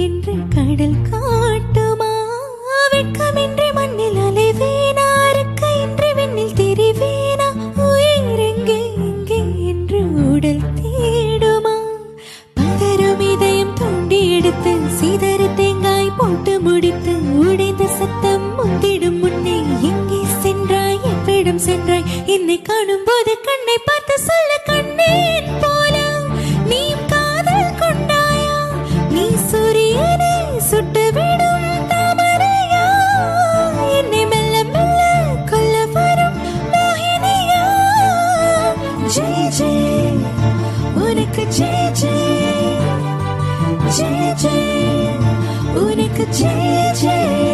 என்று கடல் காட்டுமா வெட்கமின்றி மண்ணில் அலைவேனாருக்கு இன்றி விண்ணில் தெரிவேனா உயிரெங்கே எங்கே என்று உடல் தேடுமா பதறும் இதயம் தோண்டி எடுத்து சீதறு தேங்காய் போட்டு முடித்து உடைந்த சத்தம் முந்திடும் முன்னே எங்கே சென்றாய் எவ்விடம் சென்றாய் என்னை காணும் போது கண்ணை பார்த்து சொல்ல கண்ணேன் போல நீ காதல் கொண்டாயா நீ சூரியனை சுட்டுவிடும் தாமரையா என்னை மெல்ல மெல்ல கொல்ல வரும் மோகினியா ஜெய் ஜெய் உனக்கு ஜெய் ஜெய் ஜெய் ஜெய் உனக்கு ஜெய் ஜெய்